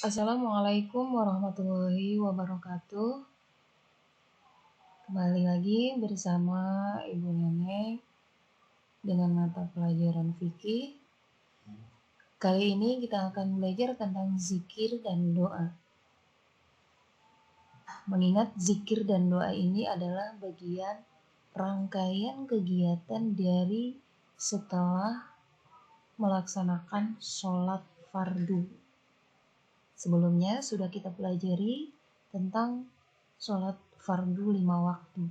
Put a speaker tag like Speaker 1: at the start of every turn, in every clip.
Speaker 1: Assalamualaikum warahmatullahi wabarakatuh. Kembali lagi bersama Ibu Nenek dengan mata pelajaran fikih. Kali ini kita akan belajar tentang zikir dan doa. Mengingat zikir dan doa ini adalah bagian rangkaian kegiatan dari setelah melaksanakan sholat fardu. Sebelumnya sudah kita pelajari tentang sholat fardu 5 waktu.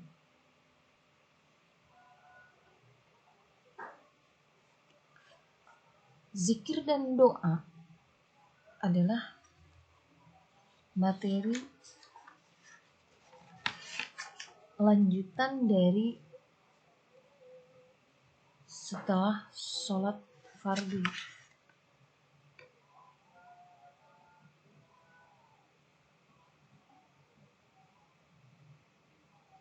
Speaker 1: Zikir dan doa adalah materi lanjutan dari setelah sholat fardu.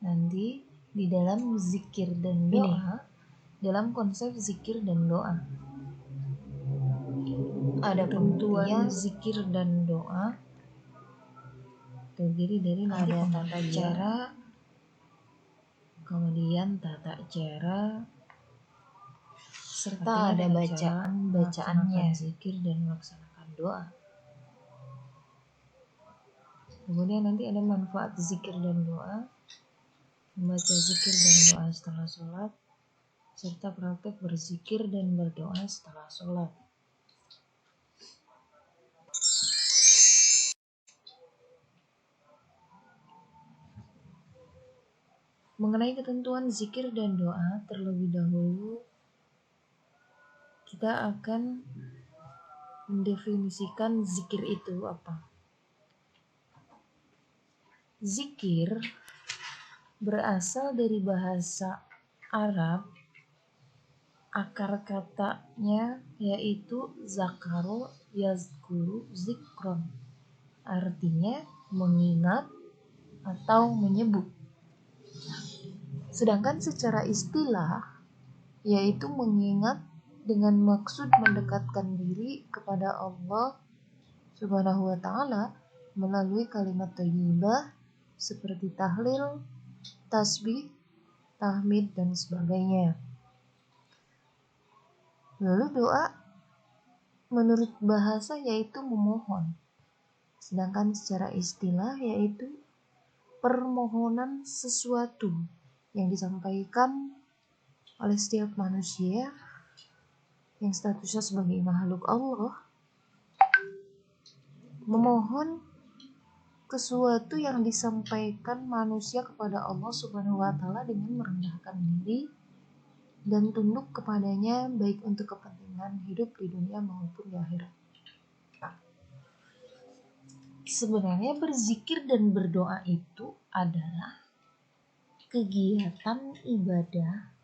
Speaker 1: Nanti di dalam zikir dan doa, dalam konsep zikir dan doa, ada ketentuan zikir dan doa terdiri dari ada tata cara, kemudian tata cara, serta ada bacaan-bacaannya, zikir dan melaksanakan doa. Kemudian nanti ada manfaat zikir dan doa, membaca zikir dan doa setelah sholat, serta praktek berzikir dan berdoa setelah sholat. Mengenai ketentuan zikir dan doa, terlebih dahulu kita akan mendefinisikan zikir itu apa. Zikir berasal dari bahasa Arab, akar katanya yaitu zakaro yazkuru zikron, artinya mengingat atau menyebut. Sedangkan secara istilah yaitu mengingat dengan maksud mendekatkan diri kepada Allah Subhanahu wa ta'ala melalui kalimat thayyibah seperti tahlil, tasbih, tahmid, dan sebagainya. Lalu doa menurut bahasa yaitu memohon, sedangkan secara istilah yaitu permohonan sesuatu yang disampaikan oleh setiap manusia yang statusnya sebagai makhluk Allah, memohon sesuatu yang disampaikan manusia kepada Allah Subhanahu wa ta'ala dengan merendahkan diri dan tunduk kepadanya, baik untuk kepentingan hidup di dunia maupun di akhirat. Sebenarnya berzikir dan berdoa itu adalah kegiatan ibadah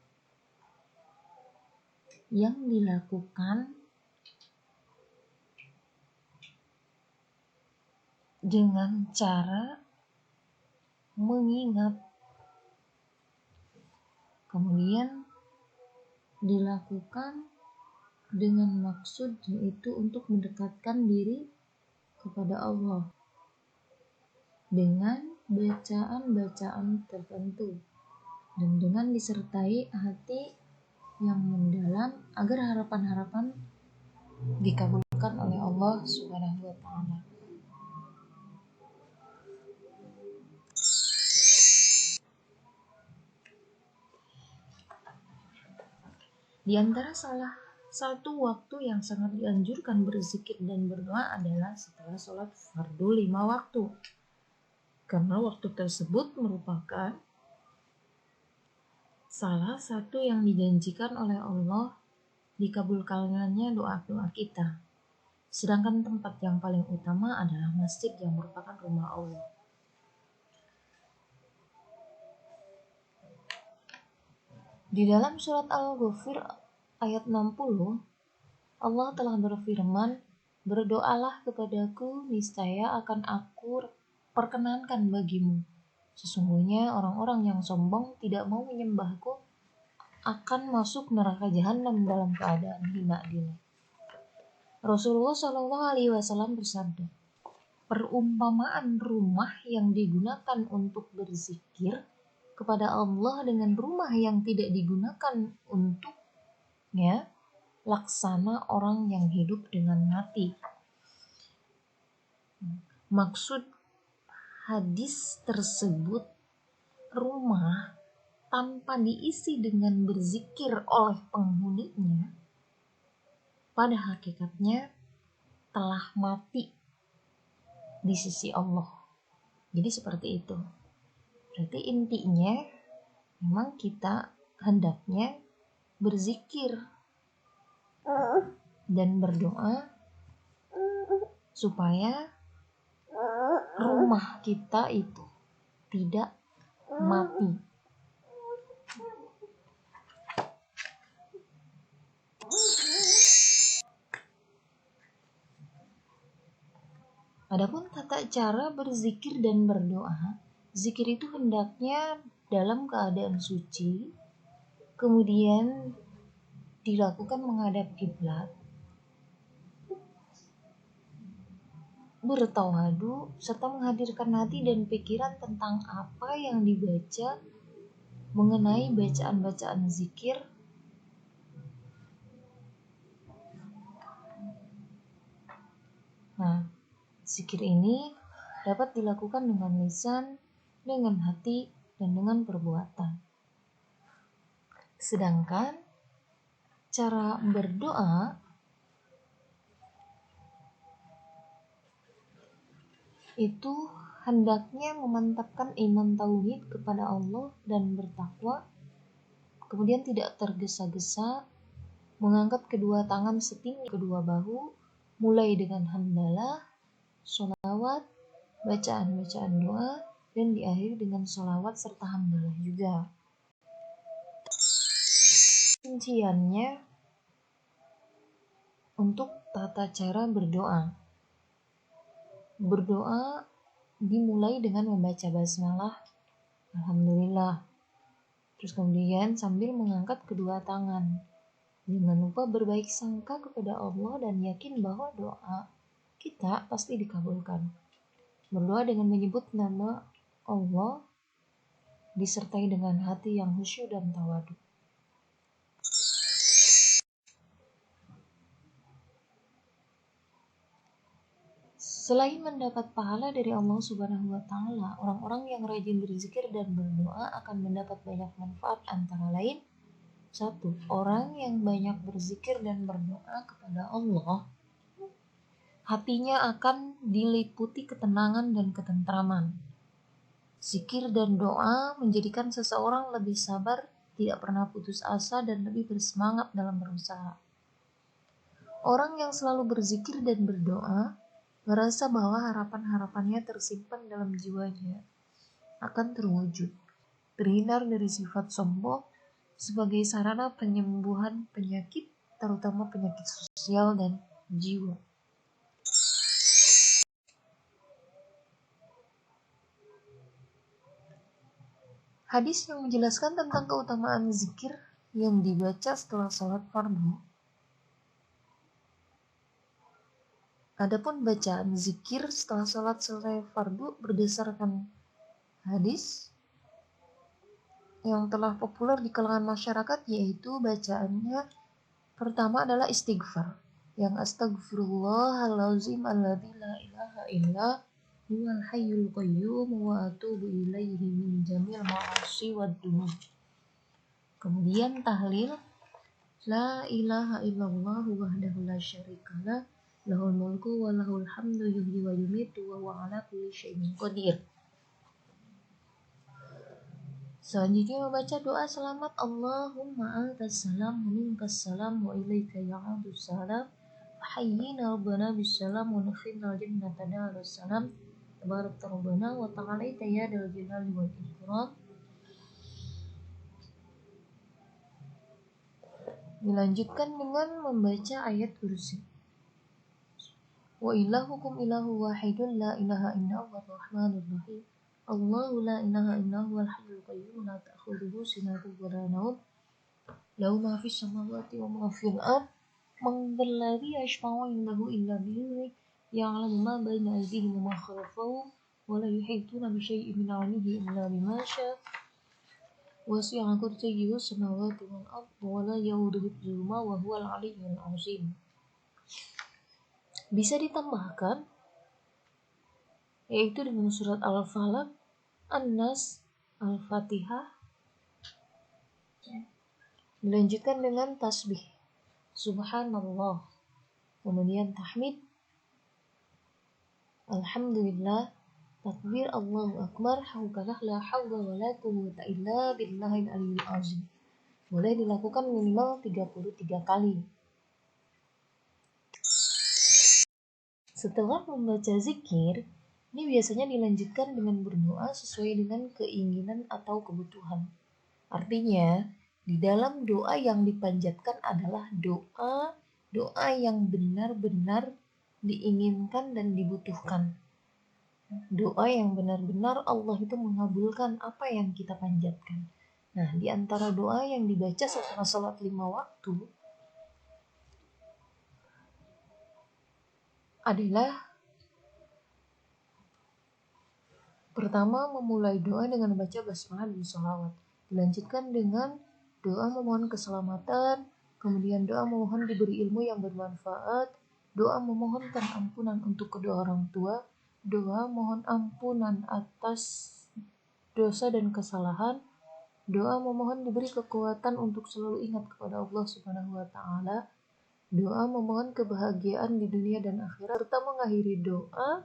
Speaker 1: yang dilakukan dengan cara mengingat, kemudian dilakukan dengan maksud yaitu untuk mendekatkan diri kepada Allah dengan bacaan-bacaan tertentu dan dengan disertai hati yang mendalam agar harapan-harapan dikabulkan oleh Allah Subhanahu wa ta'ala. Di antara salah satu waktu yang sangat dianjurkan berzikir dan berdoa adalah setelah sholat fardu 5 waktu. Karena waktu tersebut merupakan salah satu yang dijanjikan oleh Allah dikabulkannya doa-doa kita. Sedangkan tempat yang paling utama adalah masjid yang merupakan rumah Allah. Di dalam surat Al-Ghafir ayat 60, Allah telah berfirman, "Berdoalah kepadaku, niscaya akan aku perkenankan bagimu. Sesungguhnya orang-orang yang sombong tidak mau menyembahku akan masuk neraka jahanam dalam keadaan hina dina." Rasulullah SAW bersabda, perumpamaan rumah yang digunakan untuk berzikir kepada Allah dengan rumah yang tidak digunakan untuknya, laksana orang yang hidup dengan mati. Maksud hadis tersebut, rumah tanpa diisi dengan berzikir oleh penghuninya pada hakikatnya telah mati di sisi Allah. Jadi seperti itu. Berarti intinya memang kita hendaknya berzikir dan berdoa supaya rumah kita itu tidak mati. Adapun tata cara berzikir dan berdoa, zikir itu hendaknya dalam keadaan suci, kemudian dilakukan menghadap kiblat, bertawadu, serta menghadirkan hati dan pikiran tentang apa yang dibaca mengenai bacaan-bacaan zikir. Nah, zikir ini dapat dilakukan dengan lisan, dengan hati, dan dengan perbuatan. Sedangkan cara berdoa itu hendaknya memantapkan iman tauhid kepada Allah dan bertakwa, kemudian tidak tergesa-gesa, mengangkat kedua tangan setinggi kedua bahu, mulai dengan hamdalah, sholawat, bacaan-bacaan doa, dan diakhiri dengan sholawat serta hamdalah juga. Rinciannya untuk tata cara berdoa. Berdoa dimulai dengan membaca basmalah, alhamdulillah. Terus kemudian sambil mengangkat kedua tangan. Jangan lupa berbaik sangka kepada Allah dan yakin bahwa doa kita pasti dikabulkan. Berdoa dengan menyebut nama Allah disertai dengan hati yang khusyuk dan tawadu. Selain mendapat pahala dari Allah Subhanahu wa Ta'ala, orang-orang yang rajin berzikir dan berdoa akan mendapat banyak manfaat, antara lain: 1. Orang yang banyak berzikir dan berdoa kepada Allah, hatinya akan diliputi ketenangan dan ketentraman. Zikir dan doa menjadikan seseorang lebih sabar, tidak pernah putus asa, dan lebih bersemangat dalam berusaha. Orang yang selalu berzikir dan berdoa merasa bahwa harapan-harapannya tersimpan dalam jiwanya akan terwujud, terhindar dari sifat sombong sebagai sarana penyembuhan penyakit, terutama penyakit sosial dan jiwa. Hadis yang menjelaskan tentang keutamaan zikir yang dibaca setelah sholat fardu. Adapun bacaan zikir setelah sholat selesai fardu berdasarkan hadis yang telah populer di kalangan masyarakat, yaitu bacaannya pertama adalah istighfar, yang astagfirullahalazim alladzi la ilaha illa huwal hayyul qayyum wa atubu ilaihi min jamil ma'asi wad dunub. Kemudian tahlil, la ilaha illallah wahdahu la syarikalah lahul mulku wa lahul hamdu yuhyi wa yumitu wa huwa ala kulli syai'in qadir. Selanjutnya membaca doa selamat, Allahumma antas salam wa minkas salam wa ilaika ya'udus salam hayyina rabbana bisalam wa nakhirna jannata darus salam tabarak rabbana wa ta'alaita ya dal jalali wal ikram. Dilanjutkan dengan membaca ayat kursi. Wa ilahukum ilahu wahidun la ilaha illa huwa ar-rahmanur rahim. Allahu la ilaha illa huwal hayyul qayyum la ta'khudhuhu sinatun wa la nawm. Lahu ma fis samawati wa ma fil ard. Man dzalladzi yashfa'u indahu illa bi'idznihi. ya'lamu ma baina aydihim wa ma khalfahum wa la yuhituna bi syai'in min 'ilmihi illa bima syaa wasi'a kursiyyuhu samawati wal ardh wa la ya'uduhu hifdzuhuma wa huwal 'aliyyul 'azim. Bisa ditambahkan yaitu dengan surat Al-Falaq, An-Nas, Al-Fatihah, dilanjutkan dengan tasbih subhanallah, kemudian tahmid alhamdulillah, takbir Allahu akbar, haukalah la haula wala quwwata illa billahil aliyyil azim. Boleh dilakukan minimal 33 kali. Setelah membaca zikir, ini biasanya dilanjutkan dengan berdoa sesuai dengan keinginan atau kebutuhan. Artinya, di dalam doa yang dipanjatkan adalah doa yang benar-benar diinginkan dan dibutuhkan. Doa yang benar-benar Allah itu mengabulkan apa yang kita panjatkan. Nah, di antara doa yang dibaca setelah sholat 5 waktu adalah pertama, memulai doa dengan membaca basmalah dan sholawat. Dilanjutkan dengan doa memohon keselamatan, kemudian doa memohon diberi ilmu yang bermanfaat, doa memohonkan ampunan untuk kedua orang tua, doa mohon ampunan atas dosa dan kesalahan, doa memohon diberi kekuatan untuk selalu ingat kepada Allah Subhanahu wa taala, doa memohon kebahagiaan di dunia dan akhirat, serta mengakhiri doa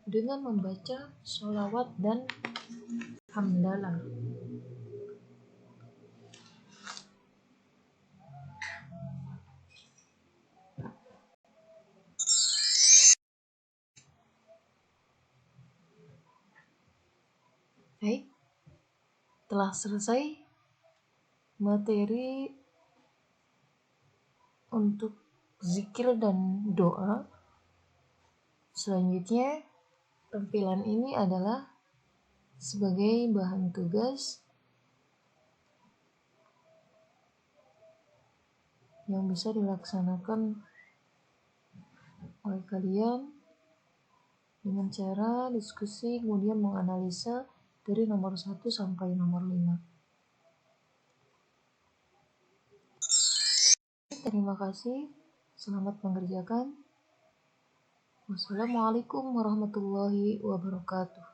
Speaker 1: dengan membaca sholawat dan hamdalah. Baik, telah selesai materi untuk zikir dan doa. Selanjutnya, tampilan ini adalah sebagai bahan tugas yang bisa dilaksanakan oleh kalian dengan cara diskusi, kemudian menganalisa dari nomor 1 sampai nomor 5. Terima kasih, selamat mengerjakan. Wassalamualaikum warahmatullahi wabarakatuh.